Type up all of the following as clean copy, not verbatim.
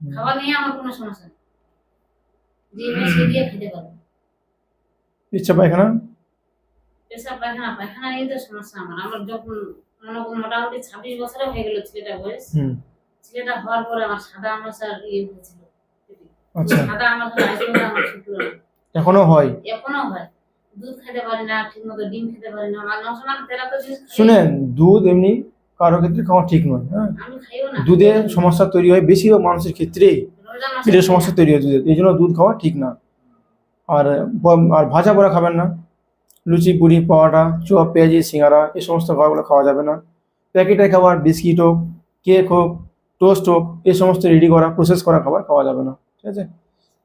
খাবার নিয়ে আমার কোনো সমস্যা নেই, যে সে দিয়ে খেতে পারবে। ইচ্ছা পায়খানা? পেশাব পায়খানা, পায়খানা নিয়ে তো সমস্যা আমার। আমার যখন মনে করুন মোটামুটি 26 বছরের হয়ে গেল ছেলেটা বয়স। ছেলেটা হওয়ার পরে আমার সাদা আমাশার হয়েছিল। আচ্ছা। সাদা আমাশা আজ পর্যন্ত আমার ছুটলো না। এখনো হয়? এখনো হয়। দুধ খেতে পারি না, ঠিকমতো ডিম খেতে পারি না। আমার নশমান তেরা তো জিনিস শুনেন, দুধ এমনি কারো ক্ষেত্রে খাওয়া ঠিক নয়। হ্যাঁ, আমি খাইও না। দুধে সমস্যা তৈরি হয় বেশিরভাগ মানুষের ক্ষেত্রেই, পেটের সমস্যা তৈরি হয় দুধের, এই জন্য দুধ খাওয়া ঠিক না। আর আর ভাজা পোড়া খাবেন না, লুচি পুরি পরোটা চপ পেঁয়াজি সিঙ্গারা এই সমস্ত খাবারগুলো খাওয়া যাবে না। প্যাকেটের খাবার বিস্কিট হোক, কেক হোক, টোস্ট হোক, এই সমস্ত রেডি করা প্রসেস করা খাবার খাওয়া যাবে না, ঠিক আছে?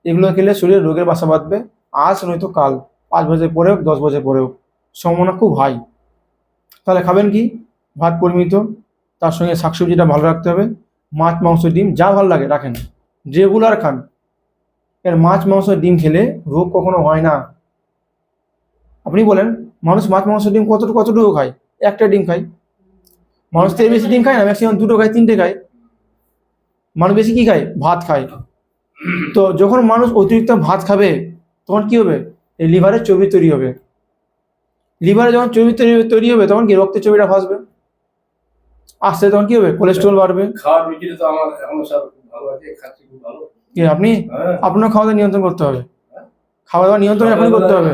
এগুলো খেলে শরীরে রোগের বাসা বাঁধবে, আজ নয়তো কাল, 5 বছর পরে হোক 10 বছর পরে হোক, সম্ভাবনা খুব হাই। তাহলে খাবেন কি? ভাত পরিমিত, তার সঙ্গে শাকসবজিটা ভালো রাখতে হবে, মাছ মাংস ডিম যা ভালো লাগে রাখেন, রেগুলার খান। এর মাছ মাংস ডিম খেলে রোগ কখনো হয় না। আপনি বলেন, মানুষ মাছ মাংস ডিম কতটুকু খায়? একটা ডিম খায়। মানুষ তো এর বেশি ডিম খায় না, ম্যাক্সিমাম 2টো খায় 3টে খায়। মানুষ বেশি কি খায়? ভাত খায়। তো যখন মানুষ অতিরিক্ত ভাত খাবে তখন কি হবে? এই লিভারে চর্বি তৈরি হবে। লিভারে যখন চর্বি তৈরি হবে তখন কি রক্তে চর্বিটা ভাসবে, আস্তে তখন কি হবে? কোলেস্ট্রল বাড়বে। খাওয়ার বিক্রি তো আমার এখন সব ভালো আছে, খাচ্ছি খুব ভালো। কি আপনি আপনার খাওয়া দাওয়া নিয়ন্ত্রণ করতে হবে, খাওয়া দাওয়া নিয়ন্ত্রণ এখনই করতে হবে।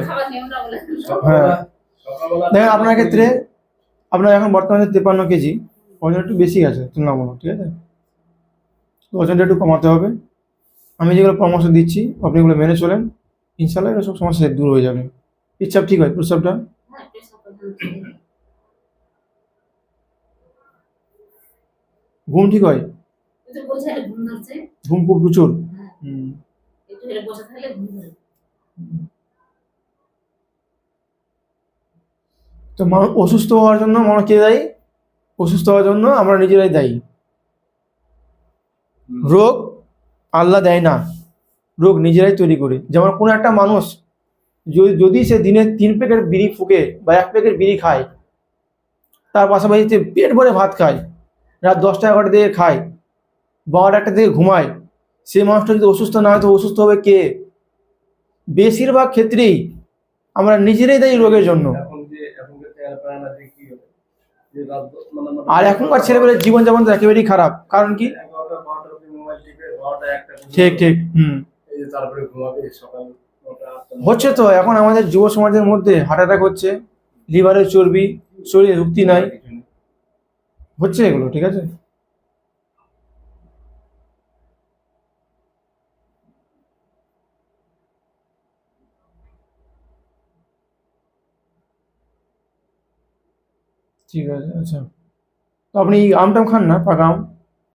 হ্যাঁ, দেখেন আপনার ক্ষেত্রে আপনার এখন বর্তমানে 53 কেজি, ওজন একটু বেশি আছে তুলনামূলক, ঠিক আছে? ওজনটা একটু কমাতে হবে। আমি যেগুলো পরামর্শ দিচ্ছি আপনি এগুলো মেনে চলেন, ইনশাল্লাহ এগুলো সব সমস্যা দূর হয়ে যাবে। পেচ্ছাপ ঠিক হয়? প্রস্রাবটা? ঘুম ঠিক হয়? ঘুম খুব প্রচুর? তো মানুষ অসুস্থ হওয়ার জন্য মানুষ কে দায়ী? অসুস্থ হওয়ার জন্য আমরা নিজেরাই দায়ী। রোগ আল্লাহ দেয় না, রোগ নিজেরাই তৈরি করি। যেমন কোনো একটা মানুষ যদি সে দিনে 3 প্যাকেট বিড়ি ফুকে বা 1 প্যাকেট বিড়ি খায়, তার পাশাপাশি সে পেট ভরে ভাত খায়, রাত 10টা 11টা দিকে খায়, 12টা দিকে ঘুমায়, সেই মানুষটা যদি অসুস্থ না হয় তো অসুস্থ হবে কে? বেশিরভাগ ক্ষেত্রেই আমরা নিজেরাই দায়ী রোগের জন্য। আর এখনকার ছেলেমেয়েদের জীবনযাপন তো একেবারেই খারাপ। কারণ কি? ঠিক ঠিক। হচ্ছে তো এখন আমাদের যুব সমাজের মধ্যে হার্ট অ্যাটাক হচ্ছে, লিভারের চর্বি, শরীরে শক্তি নাই, হচ্ছে এগুলো, ঠিক আছে? ঠিক আছে, আচ্ছা। তো আপনি আমটাম খান না, পাকা আম?